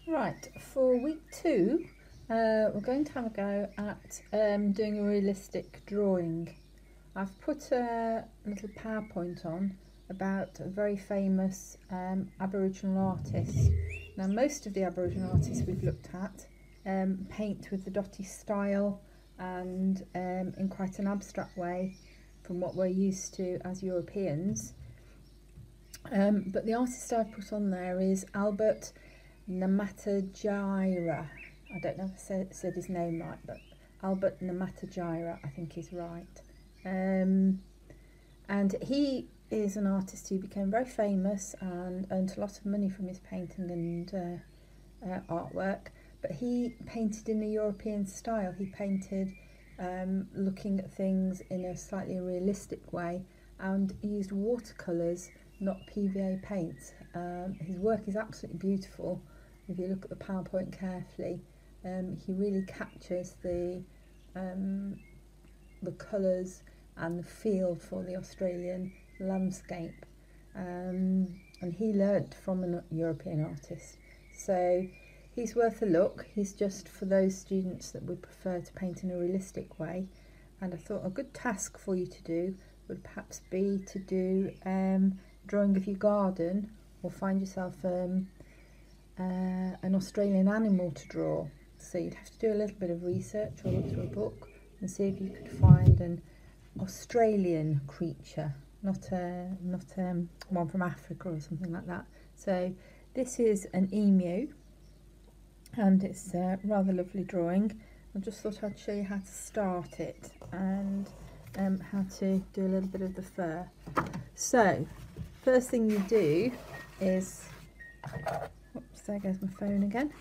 Right, for week 2, we're going to have a go at doing a realistic drawing. I've put a little PowerPoint on about a very famous Aboriginal artist. Now, most of the Aboriginal artists we've looked at paint with the dotty style and in quite an abstract way from what we're used to as Europeans. But the artist I've put on there is Albert Namatjira. I don't know if I said his name right, but Albert Namatjira, I think is right. And he is an artist who became very famous and earned a lot of money from his painting and artwork. But he painted in a European style. He painted looking at things in a slightly realistic way and used watercolours, not PVA paints. His work is absolutely beautiful. If you look at the PowerPoint carefully, he really captures the colours and the feel for the Australian landscape. And he learnt from a European artist. So he's worth a look. He's just for those students that would prefer to paint in a realistic way. And I thought a good task for you to do would perhaps be to do drawing of your garden, or find yourself an Australian animal to draw. So you'd have to do a little bit of research or look through a book and see if you could find an Australian creature, not one from Africa or something like that. So this is an emu, and it's a rather lovely drawing. I just thought I'd show you how to start it and how to do a little bit of the fur. So first thing you do is, oops, there goes my phone again.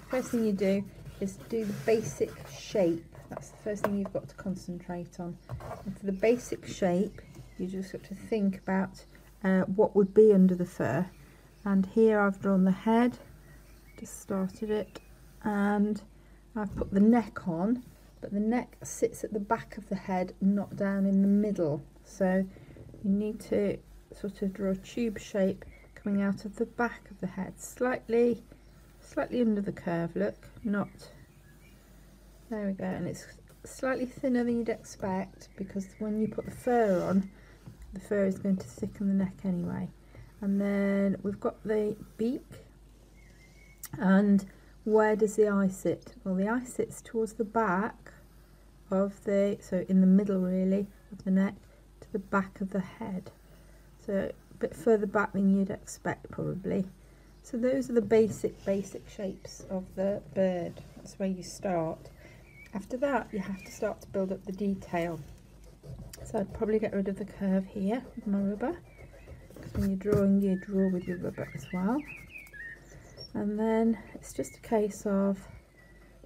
First thing you do is do the basic shape. That's the first thing you've got to concentrate on. And for the basic shape, you just got to think about what would be under the fur. And here I've drawn the head, just started it, and I've put the neck on, but the neck sits at the back of the head, not down in the middle. So you need to sort of draw a tube shape coming out of the back of the head, slightly under the curve, look, not, there we go, and it's slightly thinner than you'd expect because when you put the fur on, the fur is going to thicken the neck anyway. And then we've got the beak, and where does the eye sit? Well, the eye sits towards the back of the, so in the middle really of the neck to the back of the head, so a bit further back than you'd expect probably. So those are the basic shapes of the bird. That's where you start. After that you have to start to build up the detail. So I'd probably get rid of the curve here with my rubber, because when you're drawing you draw with your rubber as well. And then it's just a case of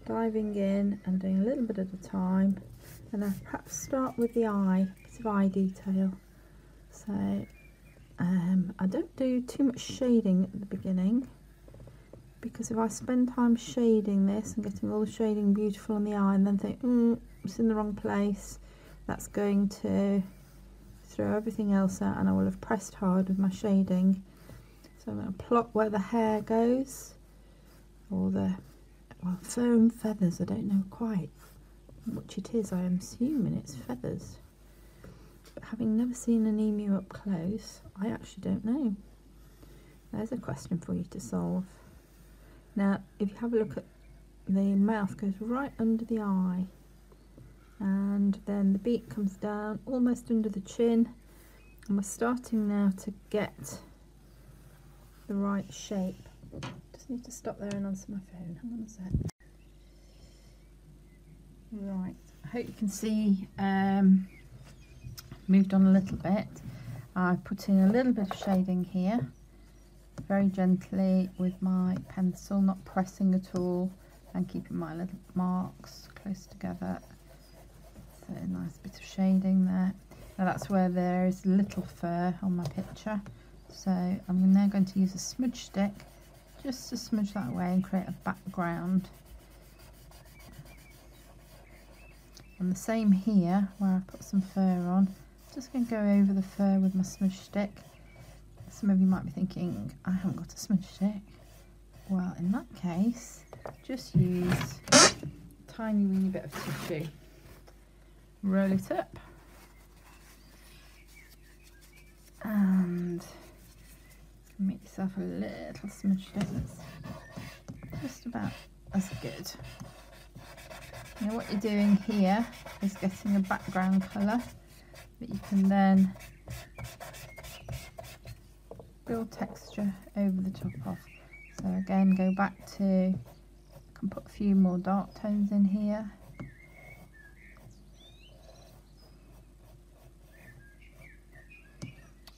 diving in and doing a little bit at a time, and then perhaps start with the eye, a bit of eye detail. So I don't do too much shading at the beginning, because if I spend time shading this and getting all the shading beautiful on the eye and then think, it's in the wrong place, that's going to throw everything else out and I will have pressed hard with my shading. So I'm going to plot where the hair goes, or the, well, fur and feathers, I don't know quite which it is. I am assuming it's feathers, but having never seen an emu up close, I actually don't know. There's a question for you to solve. Now if you have a look at the mouth, goes right under the eye, and then the beak comes down almost under the chin, and we're starting now to get the right shape. Just need to stop there and answer my phone. Hang on a sec. Right, I hope you can see moved on a little bit. I put in a little bit of shading here, very gently with my pencil, not pressing at all, and keeping my little marks close together. So a nice bit of shading there. Now that's where there is little fur on my picture. So I'm now going to use a smudge stick just to smudge that away and create a background. And the same here, where I put some fur on, just going to go over the fur with my smudge stick. Some of you might be thinking, I haven't got a smudge stick. Well, in that case, just use a tiny weeny bit of tissue. Roll it up. And make yourself a little smudge stick that's just about as good. Now what you're doing here is getting a background colour that you can then build texture over the top of. So again, go back to, you can put a few more dark tones in here.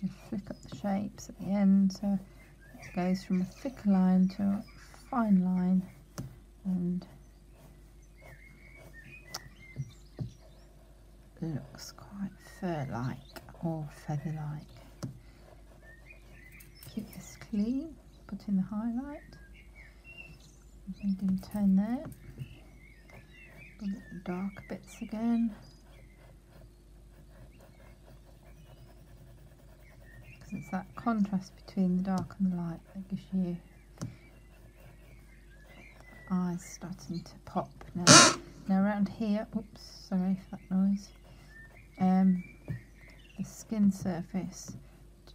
And flick up the shapes at the end, so it goes from a thick line to a fine line, and looks quite fur-like or feather-like. Keep this clean, put in the highlight, medium tone there, build up the darker bits again. It's that contrast between the dark and the light that gives you eyes starting to pop now. Now around here, oops, sorry for that noise, the skin surface,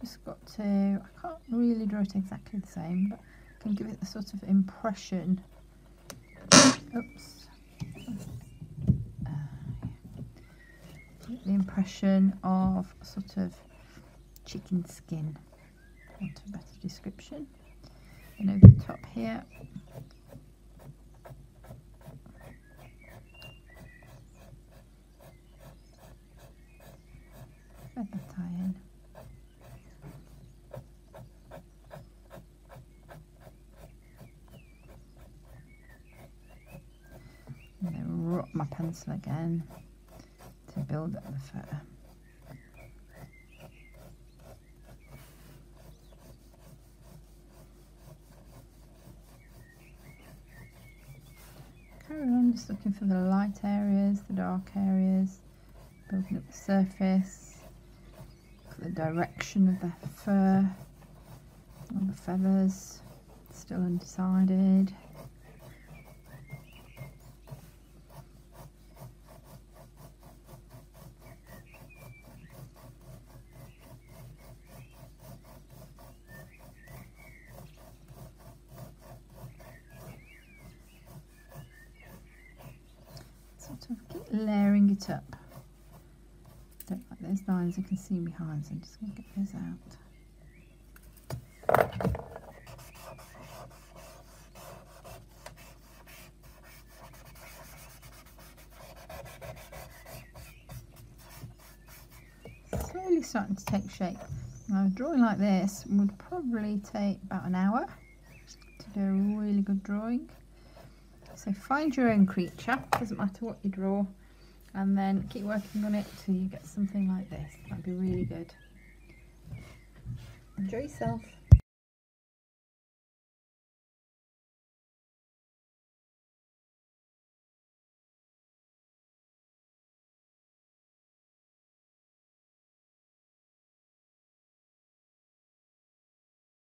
just got to, I can't really draw it exactly the same, but I can give it the sort of impression, oops, the impression of a sort of chicken skin, want a better description. And over the top here, feather tie in. And then rot my pencil again to build up the fur. Carry on just looking for the light areas, the dark areas, building up the surface, look at the direction of the fur, all the feathers, still undecided. Sort of keep layering it up. Don't like those lines you can see behind, so I'm just going to get those out. Slowly starting to take shape. Now, drawing like this would probably take about an hour to do a really good drawing. So find your own creature, doesn't matter what you draw, and then keep working on it till you get something like this. That'd be really good. Enjoy yourself.